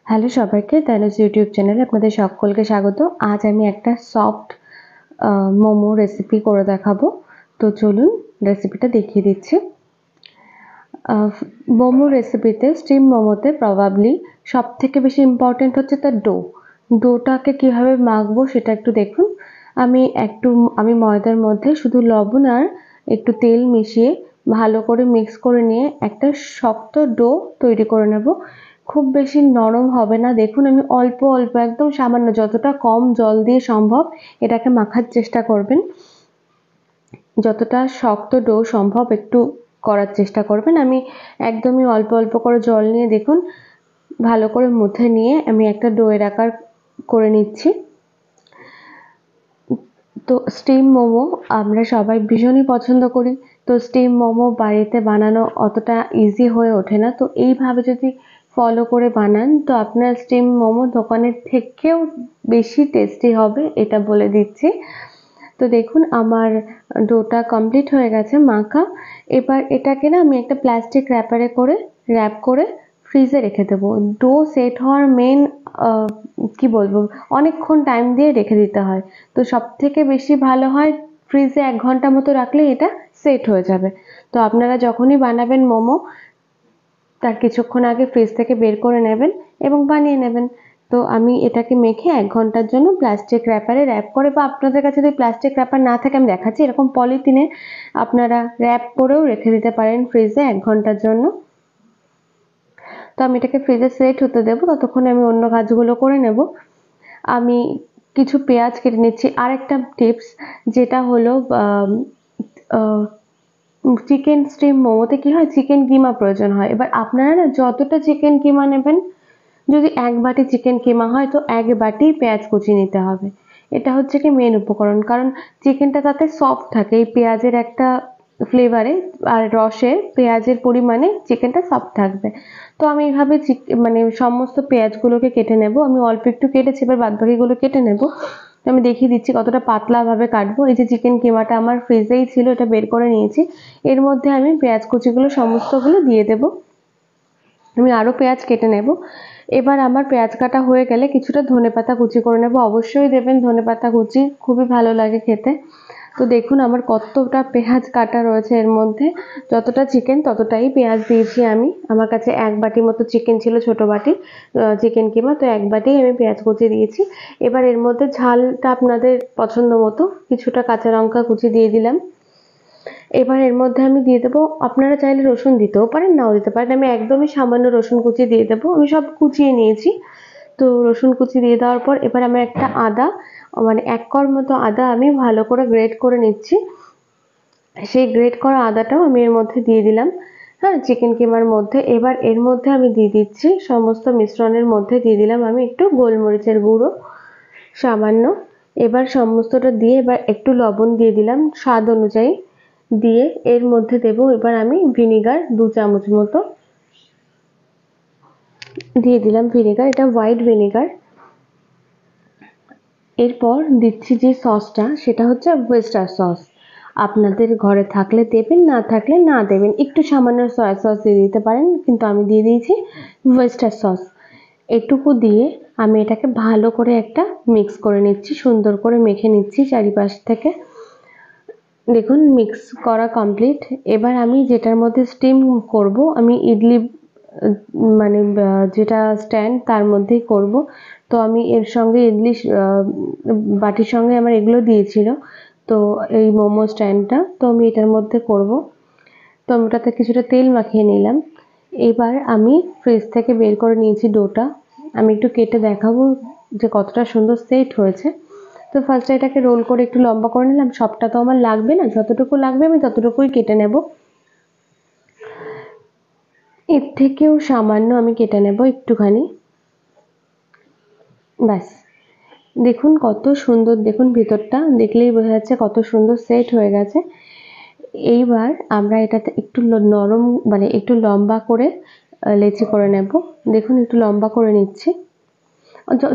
Hello সবাইকে, Tanuj YouTube চ্যানেলে আপনাদের সকলকে স্বাগত। আজ আমি একটা সফট মোমো রেসিপি করে দেখাবো। তো চলুন রেসিপিটা দেখিয়ে দিচ্ছি। মোমো রেসিপিতে, স্টিম মোমোতে প্রবাবলি সবথেকে বেশি ইম্পর্টেন্ট হচ্ছে তার ডোটাকে কীভাবে মাখবো সেটা একটু দেখুন। আমি ময়দার মধ্যে শুধু লবণ আর একটু তেল মিশিয়ে ভালো করে মিক্স করে নিয়ে একটা শক্ত ডো তৈরি করে নেব। খুব বেশি নরম হবে না। দেখুন আমি অল্প অল্প একদম সামান্য, যতটা কম জল দিয়ে সম্ভব এটাকে মাখার চেষ্টা করবেন। যতটা শক্ত ডো সম্ভব একটু করার চেষ্টা করবেন। আমি একদমই অল্প অল্প করে জল নিয়ে দেখুন ভালো করে মুথে নিয়ে আমি একটা ডোয়ের আকার করে নিচ্ছি। তো স্টিম মোমো আমরা সবাই ভীষণই পছন্দ করি। তো স্টিম মোমো বাড়িতে বানানো অতটা ইজি হয়ে ওঠে না। তো এইভাবে যদি ফলো করে বানান তো আপনার স্টিম মোমো দোকানের থেকেও বেশি টেস্টি হবে, এটা বলে দিচ্ছি। তো দেখুন আমার ডোটা কমপ্লিট হয়ে গেছে মাখা। এবার এটাকে না আমি একটা প্লাস্টিক র্যাপারে করে র্যাপ করে ফ্রিজে রেখে দেবো। ডো সেট হওয়ার মেন কি বলবো, অনেকক্ষণ টাইম দিয়ে রেখে দিতে হয়। তো সব থেকে বেশি ভালো হয় ফ্রিজে 1 ঘন্টা মতো রাখলে এটা সেট হয়ে যাবে। তো আপনারা যখনই বানাবেন মোমো তার কিছুক্ষণ আগে ফ্রিজ থেকে বের করে নেবেন এবং বানিয়ে নেবেন। তো আমি এটাকে মেখে 1 ঘন্টার জন্য প্লাস্টিক র্যাপারে র্যাপ করে, বা আপনাদের কাছে যদি প্লাস্টিক র্যাপার না থাকে আমি দেখাচ্ছি এরকম পলিথিনে আপনারা র্যাপ করেও রেখে দিতে পারেন ফ্রিজে 1 ঘন্টার জন্য। তো আমি এটাকে ফ্রিজে সেট হতে দেবো, ততক্ষণে আমি অন্য কাজগুলো করে নেব। আমি কিছু পেঁয়াজ কেটে নিচ্ছি। আরেকটা টিপস যেটা হলো চিকেন স্টিম মোমোতে কি হয়, চিকেন কিমা প্রয়োজন হয়। এবার আপনারা না যতটা চিকেন কিমা নেবেন, যদি 1 বাটি চিকেন কিমা হয় তো 1 বাটি পেঁয়াজ কুচি নিতে হবে। এটা হচ্ছে কি মেন উপকরণ, কারণ চিকেনটা তাতে সফট থাকে এই পেঁয়াজের একটা ফ্লেভারে আর রসে পেঁয়াজের পরিমাণে চিকেনটা সফট থাকবে। তো আমি এইভাবে মানে সমস্ত পেঁয়াজগুলোকে কেটে নেব। আমি অল্প একটু কেটেছি, এবার বাদবাকিগুলো কেটে নেব। তো আমি দেখিয়ে দিচ্ছি কতটা পাতলাভাবে কাটবো। এই যে চিকেন কিমাটা আমার ফ্রিজেই ছিল, এটা বের করে নিয়েছি। এর মধ্যে আমি পেঁয়াজ কুচিগুলো সমস্তগুলো দিয়ে দেব। আমি আরও পেঁয়াজ কেটে নেব। এবার আমার পেঁয়াজ কাটা হয়ে গেলে কিছুটা ধনেপাতা কুচি করে নেব। অবশ্যই দেবেন ধনেপাতা কুচি, খুবই ভালো লাগে খেতে। তো দেখুন আমার কতটা পেঁয়াজ কাটা রয়েছে এর মধ্যে। যতটা চিকেন ততটাই পেঁয়াজ দিয়েছি আমি। আমার কাছে 1 বাটি মতো চিকেন ছিল, ছোটো বাটি চিকেন কিমা, তো 1 বাটি আমি পেঁয়াজ কুচি দিয়েছি। এবার এর মধ্যে ঝালটা আপনাদের পছন্দ মতো কিছুটা কাঁচা লঙ্কা কুচি দিয়ে দিলাম। এবার এর মধ্যে আমি দিয়ে দেবো, আপনারা চাইলে রসুন দিতেও পারেন, নাও দিতে পারেন। আমি একদমই সামান্য রসুন কুচি দিয়ে দেবো। আমি সব কুচিয়ে নিয়েছি। তো রসুন কুচি দিয়ে দেওয়ার পর এবার আমি একটা আদা, মানে 1 কোয়া মতো আদা আমি ভালো করে গ্রেট করে নিচ্ছি। সেই গ্রেট করা আদাটাও আমি এর মধ্যে দিয়ে দিলাম, হ্যাঁ, চিকেন কিমার মধ্যে। এবার এর মধ্যে আমি দিয়ে দিচ্ছি সমস্ত মিশ্রণের মধ্যে দিয়ে দিলাম আমি একটু গোলমরিচের গুঁড়ো সামান্য। এবার সমস্তটা দিয়ে এবার একটু লবণ দিয়ে দিলাম স্বাদ অনুযায়ী, দিয়ে এর মধ্যে দেব এবার আমি ভিনিগার 2 চামচ মতো দিয়ে দিলাম ভিনিগার, এটা হোয়াইট ভিনিগার। এরপর দিচ্ছি যে সসটা, সেটা হচ্ছে ওয়েস্টার সস। আপনাদের ঘরে থাকলে দেবেন, না থাকলে না দেবেন। একটু সামান্য সয়া সস দিয়ে দিতে পারেন, কিন্তু আমি দিয়ে দিয়েছি ওয়েস্টার সস। এটুকু দিয়ে আমি এটাকে ভালো করে একটা মিক্স করে নিচ্ছি, সুন্দর করে মেখে নিচ্ছি চারিপাশ থেকে। দেখুন মিক্স করা কমপ্লিট। এবার আমি যেটার মধ্যে স্টিম করব, আমি ইডলি মানে যেটা স্ট্যান্ড তার মধ্যেই করব। তো আমি এর সঙ্গে ইডলি বাটির সঙ্গে আমার এগুলো দিয়েছিল, তো এই মোমো স্ট্যান্ডটা, তো আমি এটার মধ্যে করব। তো আমি ওটাতে কিছুটা তেল মাখিয়ে নিলাম। এবার আমি ফ্রিজ থেকে বের করে নিয়েছি ডোটা। আমি একটু কেটে দেখাবো যে কতটা সুন্দর সেট হয়েছে। তো ফার্স্টে এটাকে রোল করে একটু লম্বা করে নিলাম। সবটা তো আমার লাগবে না, যতটুকু লাগবে আমি ততটুকুই কেটে নেব। এর থেকেও সামান্য আমি কেটে নেব একটুখানি, ব্যাস। দেখুন কত সুন্দর, দেখুন ভিতরটা দেখলেই বোঝা যাচ্ছে কত সুন্দর সেট হয়ে গেছে। এইবার আমরা এটাতে একটু নরম, মানে একটু লম্বা করে লেচি করে নেব। দেখুন একটু লম্বা করে নিচ্ছি,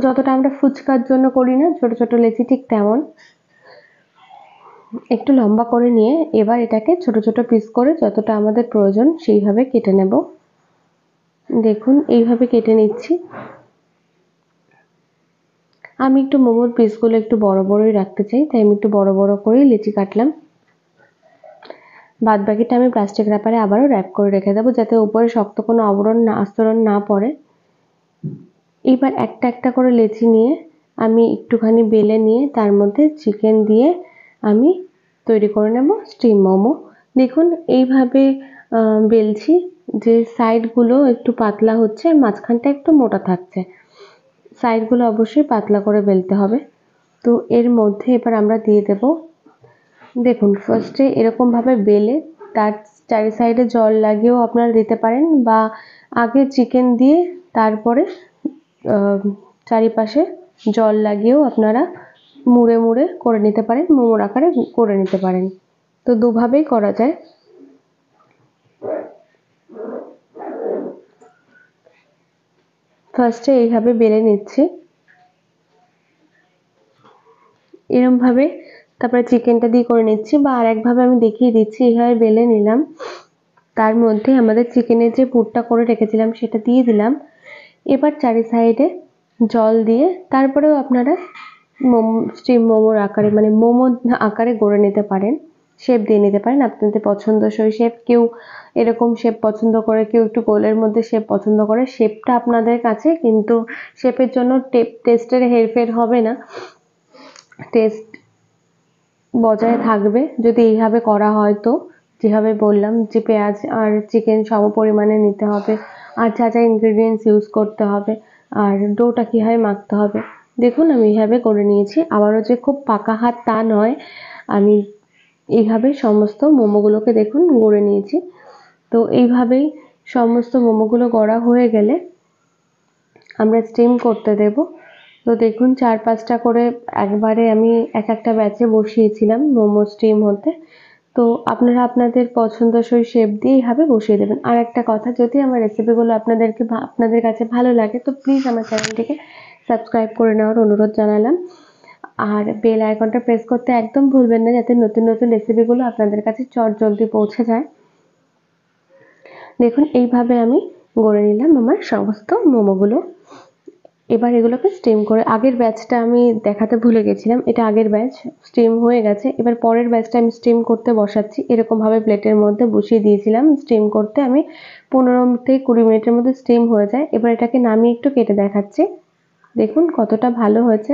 যতটা আমরা ফুচকার জন্য করি না ছোট ছোট লেচি, ঠিক তেমন একটু লম্বা করে নিয়ে এবার এটাকে ছোট ছোট পিস করে যতটা আমাদের প্রয়োজন সেইভাবে কেটে নেব। দেখুন এইভাবে কেটে নিচ্ছি। আমি একটু মোমোর পিসগুলো একটু বড় বড়ই রাখতে চাই, তাই আমি একটু বড় বড় করেই লেচি কাটলাম। বাদ বাকিটা আমি প্লাস্টিক র্যাপারে আবারও র্যাপ করে রেখে দেবো, যাতে উপরে শক্ত কোনো আস্তরণ না পড়ে। এবার একটা একটা করে লেচি নিয়ে আমি একটুখানি বেলে নিয়ে তার মধ্যে চিকেন দিয়ে আমি তৈরি করে নেব স্টিম মোমো। দেখুন এইভাবে বেলছি, যে সাইডগুলো একটু পাতলা হচ্ছে আর মাঝখানটা একটু মোটা থাকছে। সাইডগুলো অবশ্যই পাতলা করে বেলতে হবে। তো এর মধ্যে এবার আমরা দিয়ে দেব, দেখুন ফার্স্টে এরকমভাবে বেলে তার চারি সাইডে জল লাগিয়েও আপনারা দিতে পারেন, বা আগে চিকেন দিয়ে তারপরে চারিপাশে জল লাগিয়েও আপনারা মুড়ে মুড়ে করে নিতে পারেন, মোমোর আকারে করে নিতে পারেন। তো দুভাবেই করা যায়। ফার্স্টে এইভাবে বেলে নিচ্ছি, এরমভাবে, তারপরে চিকেনটা দিয়ে করে নিচ্ছি, বা আর একভাবে আমি দেখিয়ে দিচ্ছি। এইভাবে বেলে নিলাম, তার মধ্যে আমাদের চিকেনের যে পুরটা করে রেখেছিলাম সেটা দিয়ে দিলাম। এবার চারি সাইডে জল দিয়ে তারপরেও আপনারা স্টিম মোমোর আকারে, মানে মোমো আকারে গড়ে নিতে পারেন, শেপ দিয়ে নিতে পারেন আপনাদের পছন্দসই শেপ। কেউ এরকম শেপ পছন্দ করে, কেউ একটু গোলের মধ্যে শেপ পছন্দ করে। শেপটা আপনাদের কাছে, কিন্তু শেপের জন্য টেস্টের হেরফের হবে না, টেস্ট বজায় থাকবে যদি এইভাবে করা হয়। তো যেভাবে বললাম যে পেঁয়াজ আর চিকেন সম পরিমাণে নিতে হবে, আর যা যা ইনগ্রিডিয়েন্টস ইউজ করতে হবে, আর ডোটা কীভাবে মাখতে হবে, দেখুন আমি এইভাবে করে নিয়েছি। আবারও যে খুব পাকা হাত তা নয়, আমি এইভাবে সমস্ত মোমোগুলোকে দেখুন গড়ে নিয়েছি। তো এইভাবেই সমস্ত মোমোগুলো গড়া হয়ে গেলে আমরা স্টিম করতে দেব। তো দেখুন 4-5টা করে একবারে আমি এক একটা ব্যাচে বসিয়েছিলাম মোমো স্টিম হতে। তো আপনারা আপনাদের পছন্দসই শেপ দিয়ে এইভাবে বসিয়ে দেবেন। আর একটা কথা, যদি আমার রেসিপিগুলো আপনাদের কাছে ভালো লাগে তো প্লিজ আমার চ্যানেলটিকে সাবস্ক্রাইব করে নেওয়ার অনুরোধ জানালাম। আর বেল আইকনটা প্রেস করতে একদম ভুলবেন না, যাতে নতুন নতুন রেসিপিগুলো আপনাদের কাছে চটজলদি পৌঁছে যায়। দেখুন এইভাবে আমি গড়ে নিলাম আমার সমস্ত মোমোগুলো। এবার এগুলোকে স্টিম করে, আগের ব্যাচটা আমি দেখাতে ভুলে গেছিলাম, এটা আগের ব্যাচ স্টিম হয়ে গেছে। এবার পরের ব্যাচটা আমি স্টিম করতে বসাচ্ছি। এরকমভাবে প্লেটের মধ্যে বসিয়ে দিয়েছিলাম স্টিম করতে, আমি 15 থেকে 20 মিনিটের মধ্যে স্টিম হয়ে যায়। এবার এটাকে নামিয়ে একটু কেটে দেখাচ্ছি, দেখুন কতটা ভালো হয়েছে।